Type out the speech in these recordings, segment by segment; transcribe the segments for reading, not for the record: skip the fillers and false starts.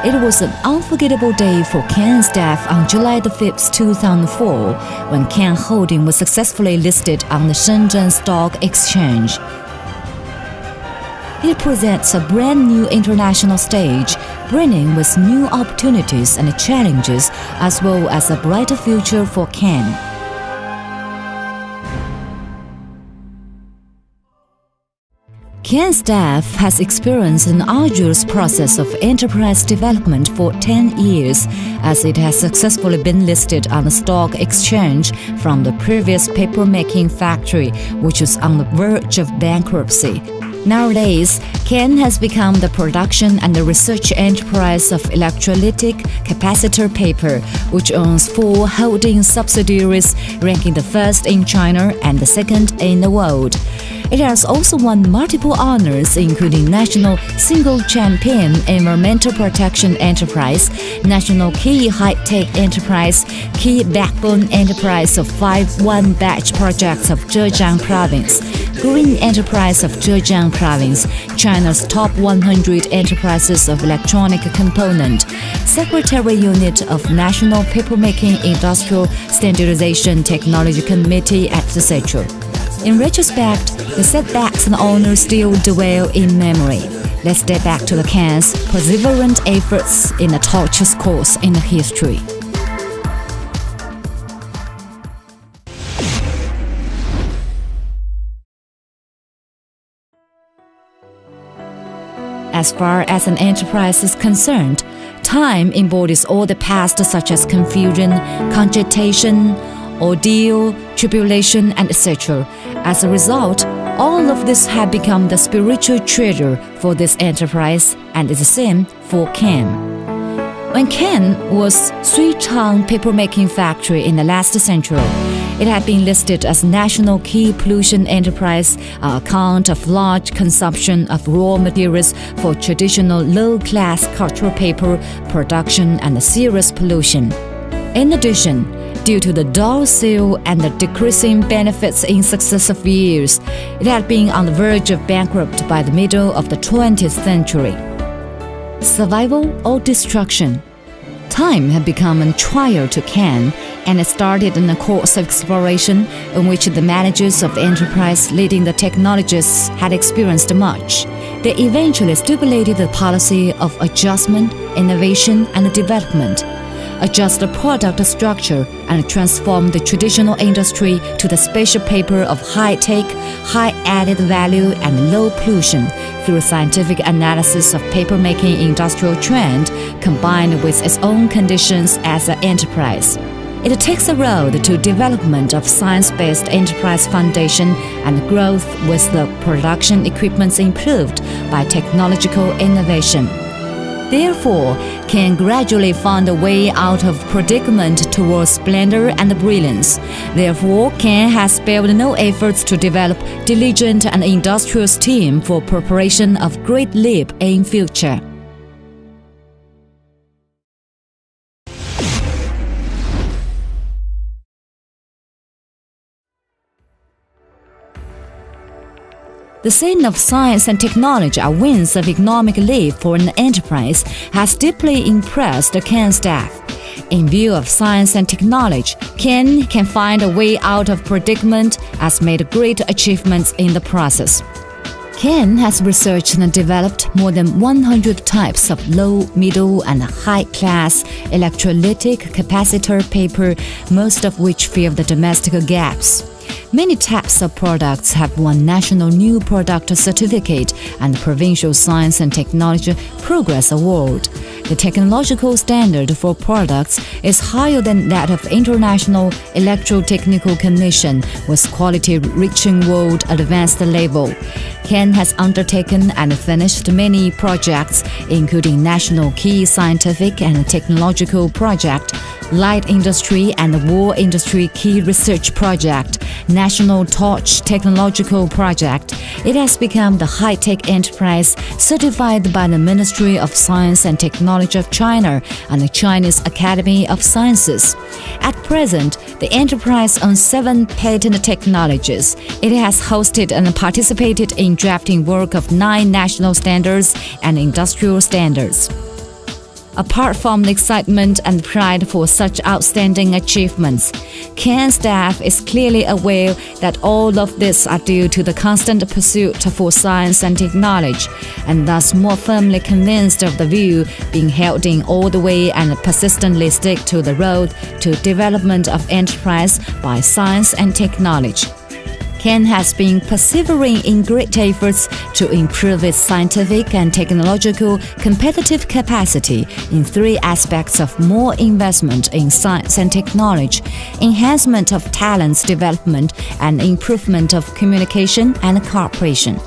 It was an unforgettable day for Ken staff on July 5, 2004, when Ken Holding was successfully listed on the Shenzhen Stock Exchange. It presents a brand new international stage, bringing with new opportunities and challenges, as well as a brighter future for Ken. Ken staff has experienced an arduous process of enterprise development for 10 years, as it has successfully been listed on the stock exchange from the previous paper-making factory, which was on the verge of bankruptcy. Nowadays, Ken has become the production and the research enterprise of electrolytic capacitor paper, which owns 4 holding subsidiaries, ranking the first in China and the second in the world. It has also won multiple honors, including National Single Champion Environmental Protection Enterprise, National Key High-Tech Enterprise, Key Backbone Enterprise of 5-1 Batch Projects of Zhejiang Province, Green Enterprise of Zhejiang Province, China's Top 100 Enterprises of Electronic Component, Secretary Unit of National Papermaking Industrial Standardization Technology Committee, etc. In retrospect, the setbacks and honors still dwell in memory. Let's step back to the Ken's perseverant efforts in a tortuous course in history. As far as an enterprise is concerned, time embodies all the past, such as confusion, cogitation, ordeal, tribulation, and etc. As a result, all of this have become the spiritual treasure for this enterprise, and is the same for Ken. When Ken was Xuchang Papermaking Factory in the last century, it had been listed as National Key Pollution Enterprise, on account of large consumption of raw materials for traditional low-class cultural paper production and serious pollution. In addition, due to the dull sale and the decreasing benefits in successive years, it had been on the verge of bankrupt by the middle of the 20th century. Survival or destruction? Time had become a trial to Ken, and it started in a course of exploration in which the managers of the enterprise leading the technologists had experienced much. They eventually stipulated the policy of adjustment, innovation, and development, adjust the product structure, and transform the traditional industry to the special paper of high-tech, high-added value, and low pollution through scientific analysis of paper-making industrial trend combined with its own conditions as an enterprise. It takes a road to development of science-based enterprise foundation and growth with the production equipments improved by technological innovation. Therefore, Ken gradually found a way out of predicament towards splendor and brilliance. Therefore, Ken has spared no efforts to develop diligent and industrious team for preparation of great leap in future. The scene of science and technology are wings of economic leap for an enterprise has deeply impressed the Ken staff. In view of science and technology, Ken can find a way out of predicament, has made great achievements in the process. Ken has researched and developed more than 100 types of low, middle, and high-class electrolytic capacitor paper, most of which fill the domestic gaps. Many types of products have won National New Product Certificate and Provincial Science and Technology Progress Award. The technological standard for products is higher than that of International Electrotechnical Commission, with quality reaching world advanced level. Ken has undertaken and finished many projects, including National Key Scientific and Technological Project, Light Industry and War Industry Key Research Project, National Torch Technological Project. It has become the high-tech enterprise certified by the Ministry of Science and Technology of China and the Chinese Academy of Sciences. At present, the enterprise owns 7 patent technologies. It has hosted and participated in drafting work of 9 national standards and industrial standards. Apart from the excitement and pride for such outstanding achievements, Ken staff is clearly aware that all of this are due to the constant pursuit for science and technology, and thus more firmly convinced of the view being held in all the way and persistently stick to the road to development of enterprise by science and technology. Ken has been persevering in great efforts to improve its scientific and technological competitive capacity in three aspects of more investment in science and technology, enhancement of talents development, and improvement of communication and cooperation.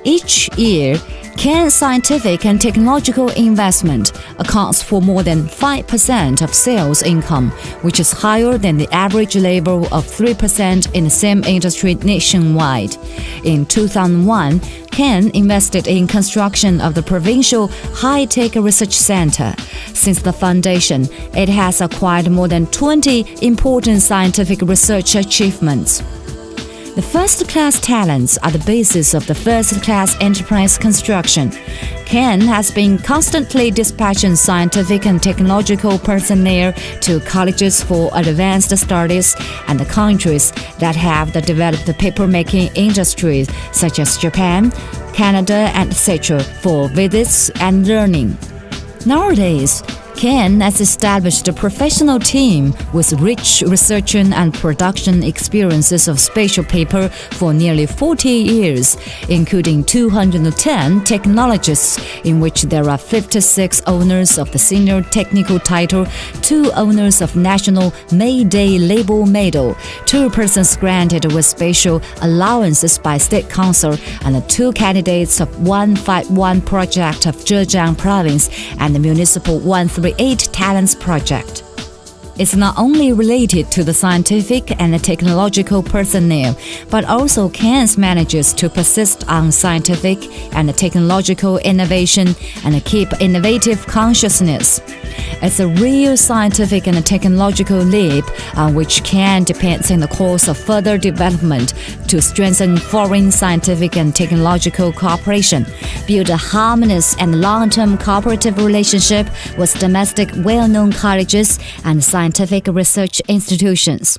Each year, Ken's scientific and technological investment accounts for more than 5% of sales income, which is higher than the average level of 3% in the same industry nationwide. In 2001, Ken invested in construction of the Provincial High-Tech Research Center. Since the foundation, it has acquired more than 20 important scientific research achievements. The first-class talents are the basis of the first-class enterprise construction. Ken has been constantly dispatching scientific and technological personnel to colleges for advanced studies and the countries that have developed the paper-making industries such as Japan, Canada, and etc. for visits and learning. Nowadays, Ken has established a professional team with rich research and production experiences of spatial paper for nearly 40 years, including 210 technologists, in which there are 56 owners of the senior technical title, 2 owners of National May Day Label Medal, 2 persons granted with spatial allowances by State Council, and 2 candidates of 151 Project of Zhejiang Province and the Municipal 138 Talents Project. It's not only related to the scientific and the technological personnel, but also Ken's manages to persist on scientific and technological innovation and keep innovative consciousness. It's a real scientific and technological leap on which Ken depends in the course of further development to strengthen foreign scientific and technological cooperation, build a harmonious and long-term cooperative relationship with domestic well-known colleges and scientific research institutions.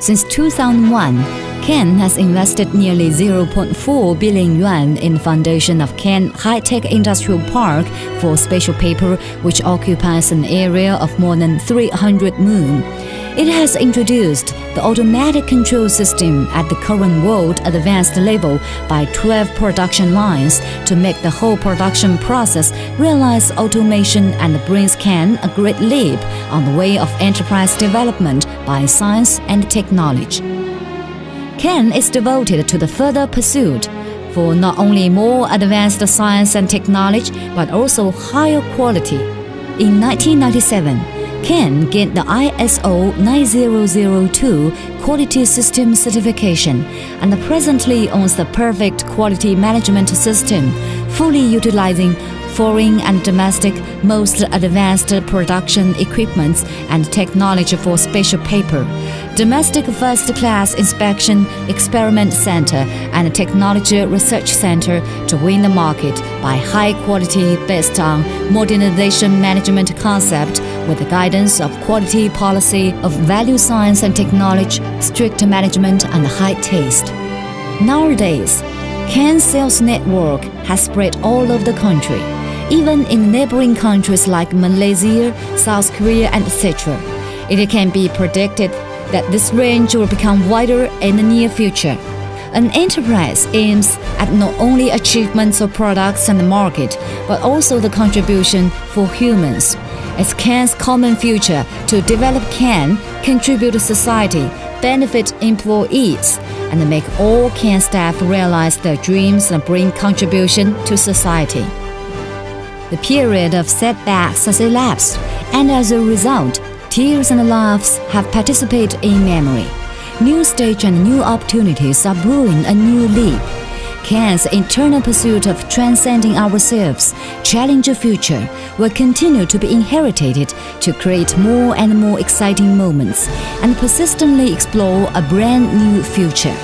Since 2001, Ken has invested nearly 0.4 billion yuan in the foundation of Ken High-Tech Industrial Park for spatial paper, which occupies an area of more than 300 moon. It has introduced the automatic control system at the current world advanced level by 12 production lines to make the whole production process realize automation and brings Ken a great leap on the way of enterprise development by science and technology. Ken is devoted to the further pursuit for not only more advanced science and technology, but also higher quality. In 1997, Ken gained the ISO 9002 Quality System certification and presently owns the perfect quality management system, fully utilizing foreign and domestic most advanced production equipments and technology for spatial paper, domestic first-class inspection experiment center and technology research center to win the market by high quality based on modernization management concept with the guidance of quality policy of value science and technology, strict management and high taste. Nowadays, Ken's sales network has spread all over the country, even in neighboring countries like Malaysia, South Korea, and etc. It can be predicted that this range will become wider in the near future. An enterprise aims at not only achievements of products and the market, but also the contribution for humans. It's Ken's common future to develop Ken, contribute to society, benefit employees, and make all Ken staff realize their dreams and bring contribution to society. The period of setbacks has elapsed, and as a result, tears and laughs have participated in memory. New stage and new opportunities are brewing a new leap. Ken's internal pursuit of transcending ourselves, challenge the future, will continue to be inherited to create more and more exciting moments and persistently explore a brand new future.